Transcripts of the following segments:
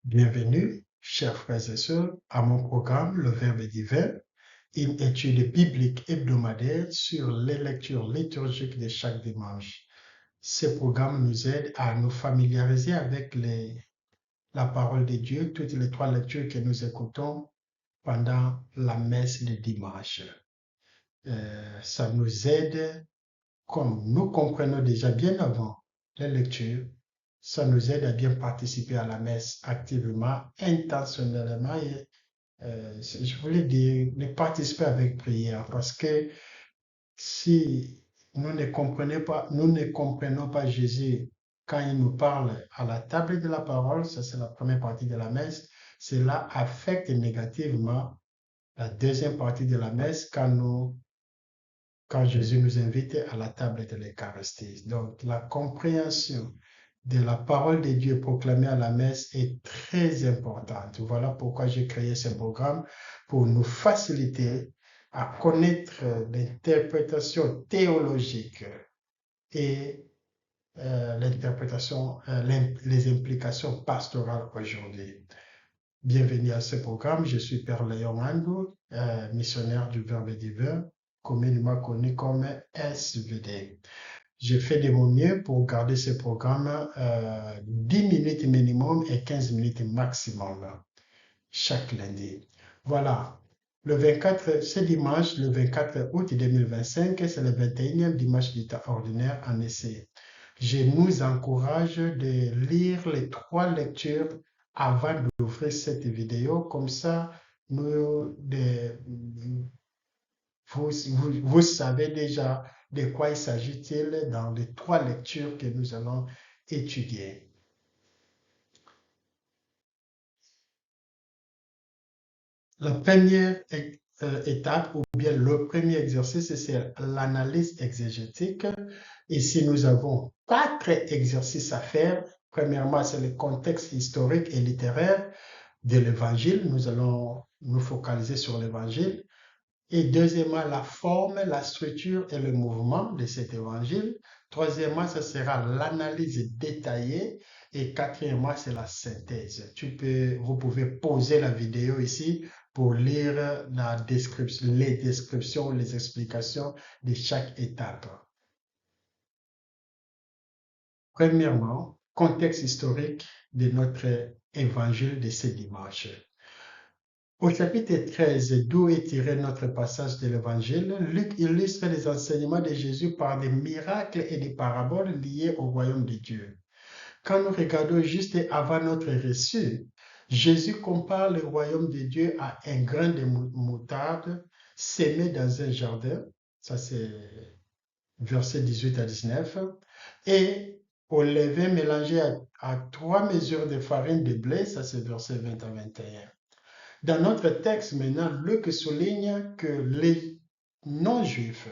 Bienvenue, chers frères et sœurs, à mon programme Le Verbe divin, une étude biblique hebdomadaire sur les lectures liturgiques de chaque dimanche. Ce programme nous aide à nous familiariser avec la parole de Dieu, toutes les trois lectures que nous écoutons pendant la messe de dimanche. Ça nous aide, comme nous comprenons déjà bien avant les lectures, ça nous aide à bien participer à la messe activement, intentionnellement et je voulais dire de participer avec prière parce que si nous ne comprenons pas Jésus quand il nous parle à la table de la parole, ça c'est la première partie de la messe, cela affecte négativement la deuxième partie de la messe quand Jésus nous invite à la table de l'Eucharistie. Donc, la compréhension de la parole de Dieu proclamée à la messe est très importante. Voilà pourquoi j'ai créé ce programme pour nous faciliter à connaître l'interprétation théologique et les implications pastorales aujourd'hui. Bienvenue à ce programme. Je suis Père Léon Andou, missionnaire du Verbe divin, communément connu comme SVD. Je fais de mon mieux pour garder ce programme 10 minutes minimum et 15 minutes maximum chaque lundi. Voilà. Ce dimanche, le 24 août 2025, c'est le 21e dimanche du temps ordinaire en essai. Je nous encourage de lire les trois lectures avant d'ouvrir cette vidéo. Comme ça, vous savez déjà de quoi il s'agit-il dans les trois lectures que nous allons étudier. La première étape ou bien le premier exercice, c'est l'analyse exégétique. Ici, nous avons 4 exercices à faire. Premièrement, c'est le contexte historique et littéraire de l'évangile. Nous allons nous focaliser sur l'évangile. Et deuxièmement, la forme, la structure et le mouvement de cet évangile. Troisièmement, ce sera l'analyse détaillée. Et quatrièmement, c'est la synthèse. Vous pouvez pauser la vidéo ici pour lire les descriptions, les explications de chaque étape. Premièrement, contexte historique de notre évangile de ce dimanche. Au chapitre 13, d'où est tiré notre passage de l'Évangile, Luc illustre les enseignements de Jésus par des miracles et des paraboles liées au royaume de Dieu. Quand nous regardons juste avant notre reçu, Jésus compare le royaume de Dieu à un grain de moutarde sémé dans un jardin, ça c'est versets 18 à 19, et au levain mélangé à 3 mesures de farine de blé, ça c'est versets 20 à 21. Dans notre texte maintenant, Luc souligne que les non-juifs,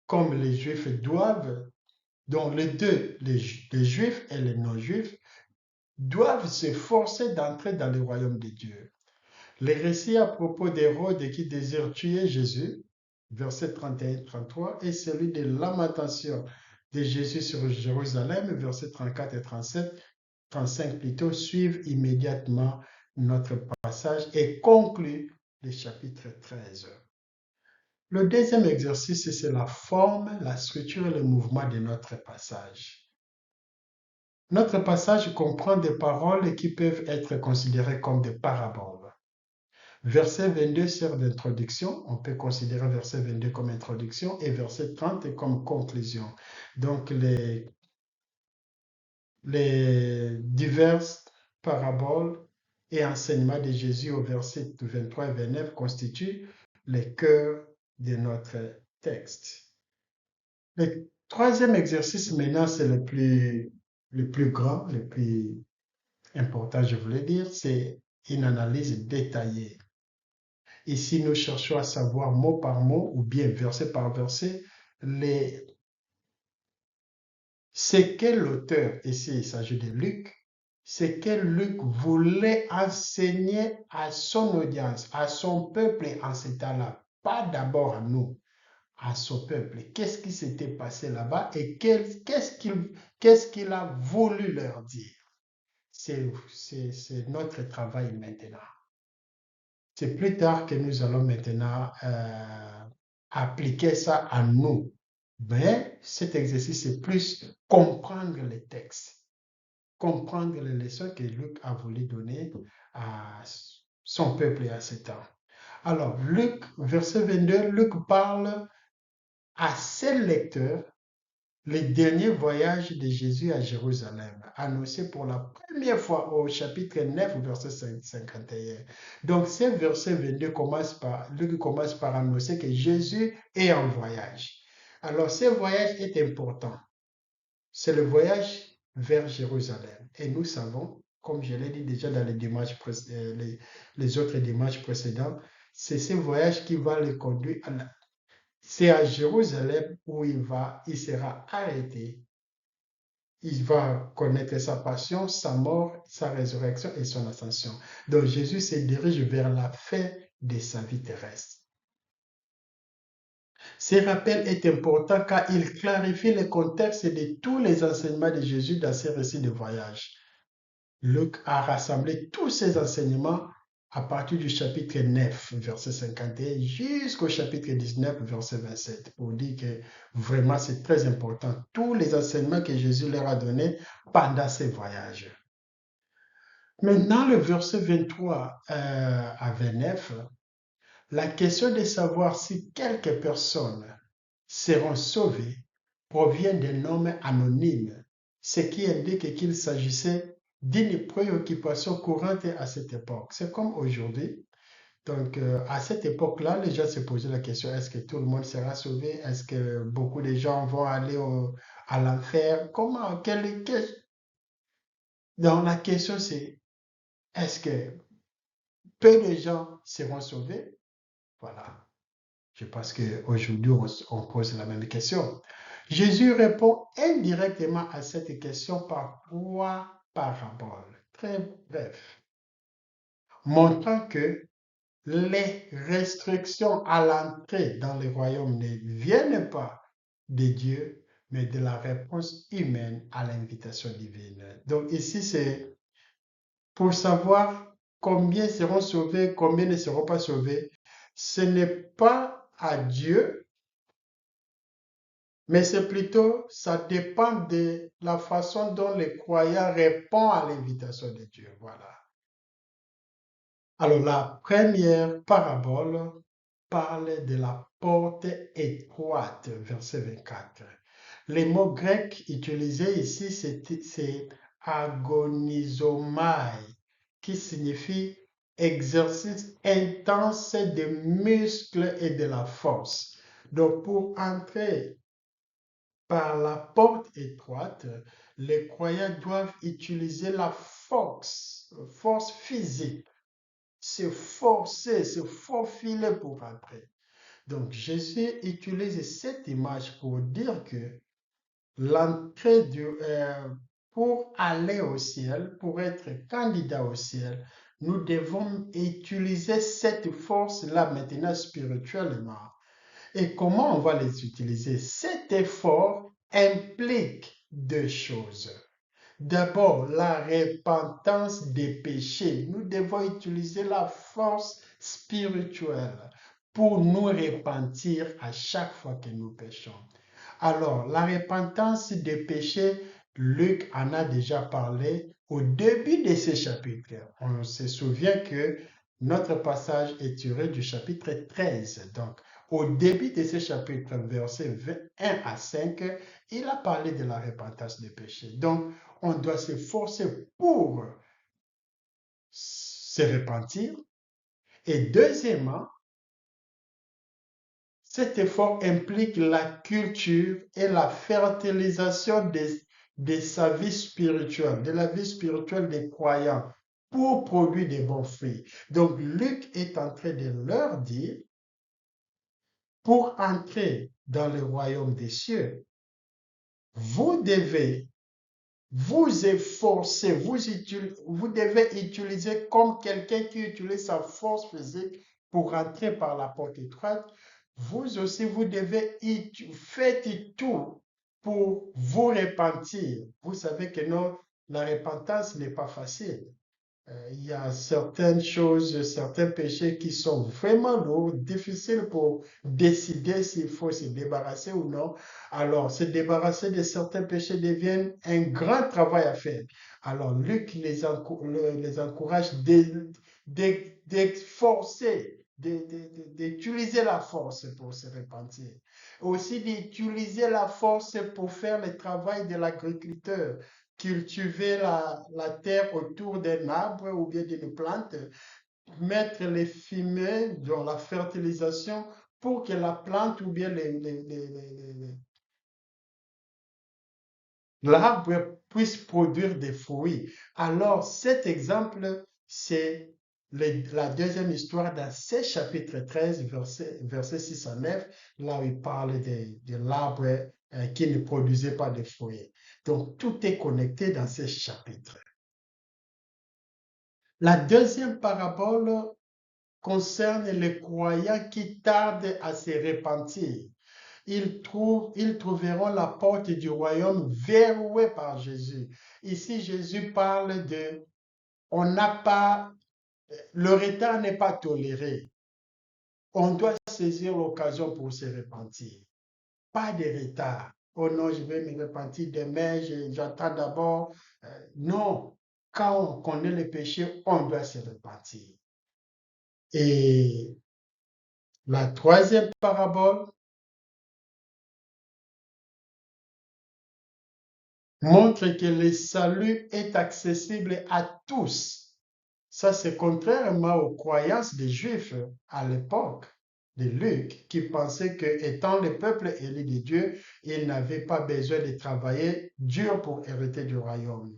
comme les juifs doivent, donc les deux, les juifs et les non-juifs, doivent se forcer d'entrer dans le royaume de Dieu. Le récit à propos d'Hérode qui désire tuer Jésus, versets 31-33, et celui de lamentation de Jésus sur Jérusalem, versets 34 et 35 plutôt, suivent immédiatement notre passage et concluent le chapitre 13. Le deuxième exercice, c'est la forme, la structure et le mouvement de notre passage. Notre passage comprend des paroles qui peuvent être considérées comme des paraboles. Verset 22 sert d'introduction, on peut considérer verset 22 comme introduction et verset 30 comme conclusion. Donc les diverses paraboles et enseignements de Jésus au verset 23 et 29 constituent le cœur de notre texte. Le troisième exercice maintenant, c'est le plus grand, le plus important, je voulais dire, c'est une analyse détaillée. Ici, nous cherchons à savoir mot par mot ou bien verset par verset ce que l'auteur, ici il s'agit de Luc, ce que Luc voulait enseigner à son audience, à son peuple en ce temps-là, pas d'abord à nous, à son peuple. Qu'est-ce qui s'était passé là-bas et qu'est-ce qu'il a voulu leur dire? c'est notre travail maintenant. C'est plus tard que nous allons maintenant appliquer ça à nous. Mais cet exercice, c'est plus comprendre les textes, comprendre les leçons que Luc a voulu donner à son peuple et à ses temps. Alors, Luc, verset 22, Luc parle à ses lecteurs le dernier voyage de Jésus à Jérusalem, annoncé pour la première fois au chapitre 9, verset 51. Donc, ce verset 22 Luc commence par annoncer que Jésus est en voyage. Alors, ce voyage est important. C'est le voyage vers Jérusalem. Et nous savons, comme je l'ai dit déjà dans les autres dimanches précédents, c'est ce voyage qui va le conduire c'est à Jérusalem où il sera arrêté. Il va connaître sa passion, sa mort, sa résurrection et son ascension. Donc Jésus se dirige vers la fin de sa vie terrestre. Ce rappel est important car il clarifie le contexte de tous les enseignements de Jésus dans ses récits de voyage. Luc a rassemblé tous ces enseignements à partir du chapitre 9, verset 51, jusqu'au chapitre 19, verset 27, pour dire que vraiment c'est très important, tous les enseignements que Jésus leur a donnés pendant ces voyages. Maintenant, le verset 23 à 29, la question de savoir si quelques personnes seront sauvées provient d'un homme anonyme, ce qui indique qu'il s'agissait d'une préoccupation courante à cette époque. C'est comme aujourd'hui. Donc, à cette époque-là, les gens se posaient la question, est-ce que tout le monde sera sauvé? Est-ce que beaucoup de gens vont aller à l'enfer? Comment? Donc, la question, c'est, est-ce que peu de gens seront sauvés? Voilà. Je pense qu'aujourd'hui, on pose la même question. Jésus répond indirectement à cette question par 3 paraboles, très bref, montrant que les restrictions à l'entrée dans le royaume ne viennent pas de Dieu, mais de la réponse humaine à l'invitation divine. Donc ici, c'est pour savoir combien seront sauvés, combien ne seront pas sauvés. Ce n'est pas à Dieu, mais c'est plutôt, ça dépend de la façon dont le croyant répond à l'invitation de Dieu. Voilà. Alors, la première parabole parle de la porte étroite, verset 24. Le mot grec utilisé ici, c'est agonizomai, qui signifie exercice intense des muscles et de la force. Donc, pour entrer par la porte étroite, les croyants doivent utiliser la force physique, se forcer, se faufiler pour entrer. Donc Jésus utilise cette image pour dire que l'entrée pour aller au ciel, pour être candidat au ciel, nous devons utiliser cette force-là maintenant spirituellement. Et comment on va les utiliser? Cet effort implique 2 choses. D'abord, la repentance des péchés. Nous devons utiliser la force spirituelle pour nous repentir à chaque fois que nous péchons. Alors, la repentance des péchés, Luc en a déjà parlé au début de ce chapitre. On se souvient que notre passage est tiré du chapitre 13. Donc, au début de ce chapitre, versets 1 à 5, il a parlé de la repentance des péchés. Donc, on doit s'efforcer pour se repentir. Et deuxièmement, cet effort implique la culture et la fertilisation de sa vie spirituelle, de la vie spirituelle des croyants pour produire des bons fruits. Donc, Luc est en train de leur dire, pour entrer dans le royaume des cieux, vous devez vous efforcer, vous devez utiliser comme quelqu'un qui utilise sa force physique pour entrer par la porte étroite. Vous aussi, vous devez faire tout pour vous repentir. Vous savez que la repentance n'est pas facile. Il y a certaines choses, certains péchés qui sont vraiment lourds, difficiles pour décider s'il faut se débarrasser ou non. Alors, se débarrasser de certains péchés devient un grand travail à faire. Alors, Luc les encourage d'efforcer, d'utiliser la force pour se repentir. Aussi d'utiliser la force pour faire le travail de l'agriculteur, cultiver la terre autour d'un arbre ou bien d'une plante, mettre les fumées dans la fertilisation pour que la plante ou bien l'arbre puisse produire des fruits. Alors, cet exemple, c'est la deuxième histoire dans ce chapitre 13, verset 6 à 9, là où il parle de l'arbre qui ne produisait pas de fruits. Donc, tout est connecté dans ce chapitre. La deuxième parabole concerne les croyants qui tardent à se repentir. Ils trouveront la porte du royaume verrouillée par Jésus. Ici, Jésus parle de, on n'a pas, le retard n'est pas toléré. On doit saisir l'occasion pour se repentir. Pas de retard. Oh non, je vais me repentir demain, j'attends d'abord. Non, quand on connaît le péché, on doit se repentir. Et la troisième parabole montre que le salut est accessible à tous. Ça, c'est contrairement aux croyances des Juifs à l'époque de Luc, qui pensaient que, étant le peuple élu de Dieu, ils n'avaient pas besoin de travailler dur pour hériter du royaume.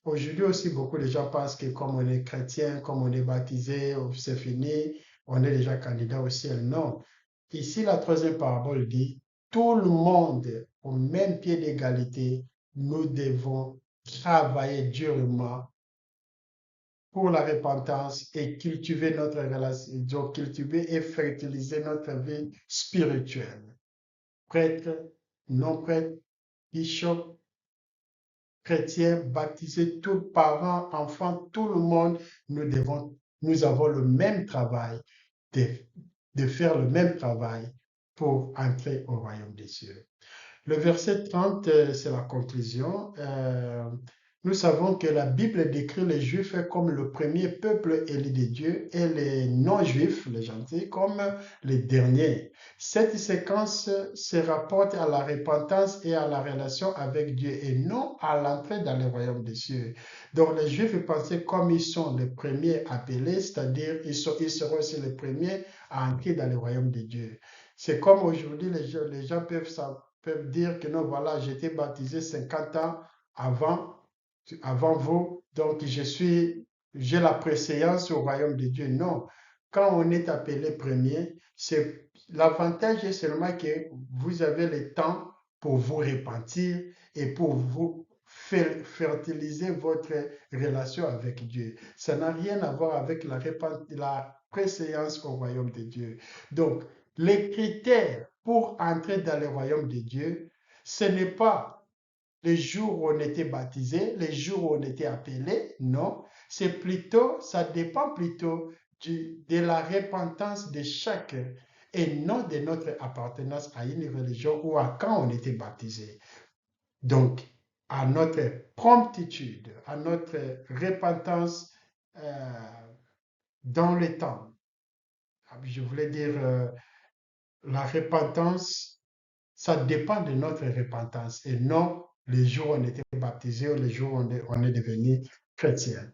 Aujourd'hui aussi, beaucoup de gens pensent que comme on est chrétien, comme on est baptisé, c'est fini, on est déjà candidat au ciel. Non. Ici, la troisième parabole dit, tout le monde au même pied d'égalité, nous devons travailler durement pour la repentance et cultiver notre relation, cultiver et fertiliser notre vie spirituelle. Prêtre, non prêtre, bishop, chrétiens, baptisés, tous parents, enfants, tout le monde, nous avons le même travail, de faire le même travail pour entrer au royaume des cieux. Le verset 30, c'est la conclusion. Nous savons que la Bible décrit les Juifs comme le premier peuple élu de Dieu et les non-Juifs, les gentils, comme les derniers. Cette séquence se rapporte à la repentance et à la relation avec Dieu et non à l'entrée dans le royaume des cieux. Donc les Juifs pensaient comme ils sont les premiers appelés, c'est-à-dire ils seront aussi les premiers à entrer dans le royaume de Dieu. C'est comme aujourd'hui, les gens peuvent dire que non, voilà, j'ai été baptisé 50 ans avant vous, donc j'ai la préséance au royaume de Dieu. Non, quand on est appelé premier, l'avantage est seulement que vous avez le temps pour vous repentir et pour vous fertiliser votre relation avec Dieu. Ça n'a rien à voir avec la préséance au royaume de Dieu. Donc, les critères pour entrer dans le royaume de Dieu, ce n'est pas les jours où on était baptisé, les jours où on était appelé, non. Ça dépend plutôt de la repentance de chacun et non de notre appartenance à une religion ou à quand on était baptisé. Donc, à notre promptitude, à notre repentance dans le temps. Je voulais dire, la repentance, ça dépend de notre repentance et non les jours où on était baptisé ou les jours où on est devenu chrétien.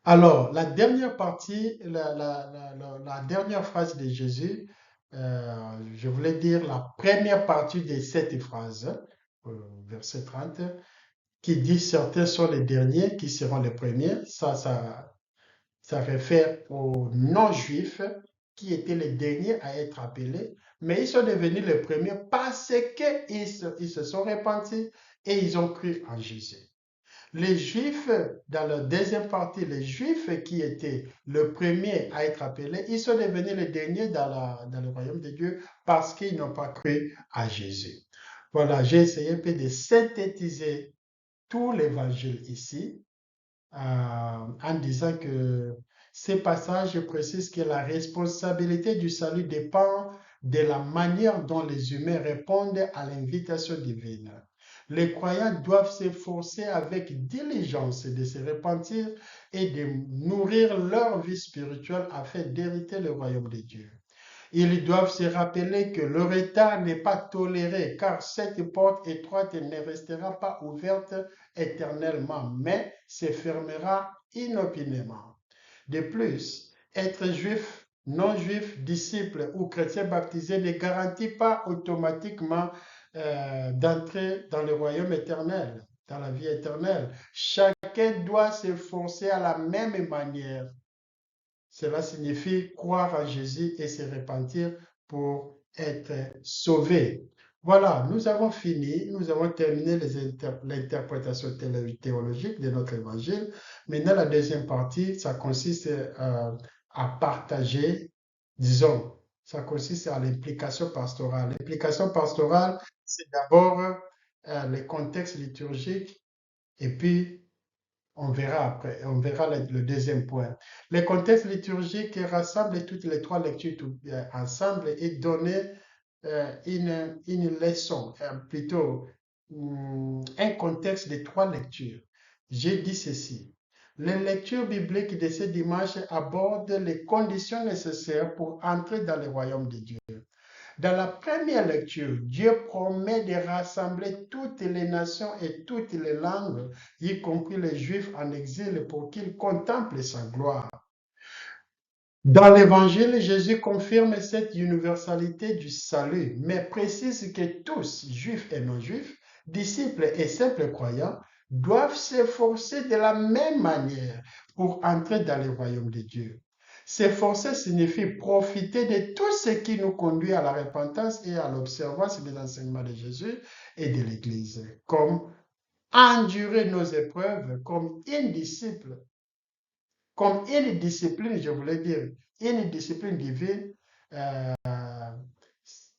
Alors, la dernière partie, la dernière phrase de Jésus, je voulais dire la première partie de cette phrase, verset 30, qui dit certains sont les derniers qui seront les premiers. Ça réfère aux non-juifs qui étaient les derniers à être appelés, mais ils sont devenus les premiers parce qu'ils se sont repentis et ils ont cru en Jésus. Les Juifs, dans la deuxième partie, les Juifs qui étaient le premier à être appelés, ils sont devenus les derniers dans le royaume de Dieu parce qu'ils n'ont pas cru à Jésus. Voilà, j'ai essayé un peu de synthétiser tout l'évangile ici en disant que ces passages précisent que la responsabilité du salut dépend de la manière dont les humains répondent à l'invitation divine. Les croyants doivent s'efforcer avec diligence de se repentir et de nourrir leur vie spirituelle afin d'hériter le royaume de Dieu. Ils doivent se rappeler que le retard n'est pas toléré, car cette porte étroite ne restera pas ouverte éternellement, mais se fermera inopinément. De plus, être juif, non-juif, disciple ou chrétien baptisé ne garantit pas automatiquement d'entrer dans le royaume éternel, dans la vie éternelle. Chacun doit s'efforcer à la même manière. Cela signifie croire en Jésus et se repentir pour être sauvé. Voilà, nous avons fini, nous avons terminé l'interprétation théologique de notre évangile. Maintenant, la deuxième partie, ça consiste à partager, disons, ça consiste à l'implication pastorale. L'implication pastorale, c'est d'abord le contexte liturgique et puis on verra après, on verra le deuxième point. Le contexte liturgique rassemble toutes les trois lectures ensemble et donne une leçon, plutôt un contexte de trois lectures. J'ai dit ceci. Les lectures bibliques de ce dimanche abordent les conditions nécessaires pour entrer dans le royaume de Dieu. Dans la première lecture, Dieu promet de rassembler toutes les nations et toutes les langues, y compris les Juifs en exil, pour qu'ils contemplent sa gloire. Dans l'Évangile, Jésus confirme cette universalité du salut, mais précise que tous, Juifs et non-Juifs, disciples et simples croyants, doivent s'efforcer de la même manière pour entrer dans le royaume de Dieu. S'efforcer signifie profiter de tout ce qui nous conduit à la repentance et à l'observance des enseignements de Jésus et de l'Église, comme endurer nos épreuves comme une discipline, je voulais dire, une discipline divine, euh,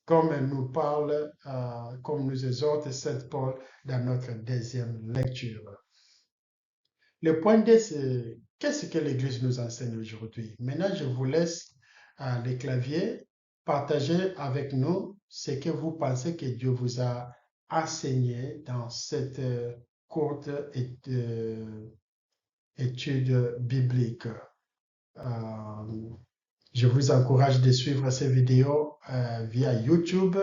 comme nous parle, comme nous exhorte Saint Paul dans notre deuxième lecture. Le point D, c'est qu'est-ce que l'Église nous enseigne aujourd'hui? Maintenant, je vous laisse les claviers partager avec nous ce que vous pensez que Dieu vous a enseigné dans cette courte étude biblique. Je vous encourage de suivre ces vidéos via YouTube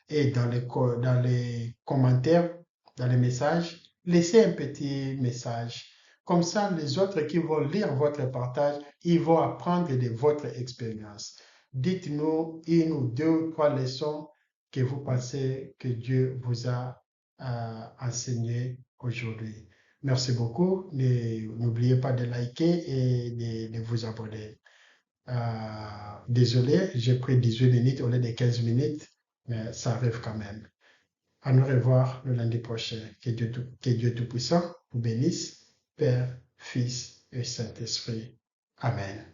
et dans les commentaires, dans les messages, laissez un petit message. Comme ça, les autres qui vont lire votre partage, ils vont apprendre de votre expérience. Dites-nous une ou deux ou trois leçons que vous pensez que Dieu vous a enseignées aujourd'hui. Merci beaucoup. N'oubliez pas de liker et de vous abonner. Désolé, j'ai pris 18 minutes au lieu de 15 minutes, mais ça arrive quand même. À nous revoir le lundi prochain. Que Dieu Tout-Puissant vous bénisse, Père, Fils et Saint-Esprit. Amen.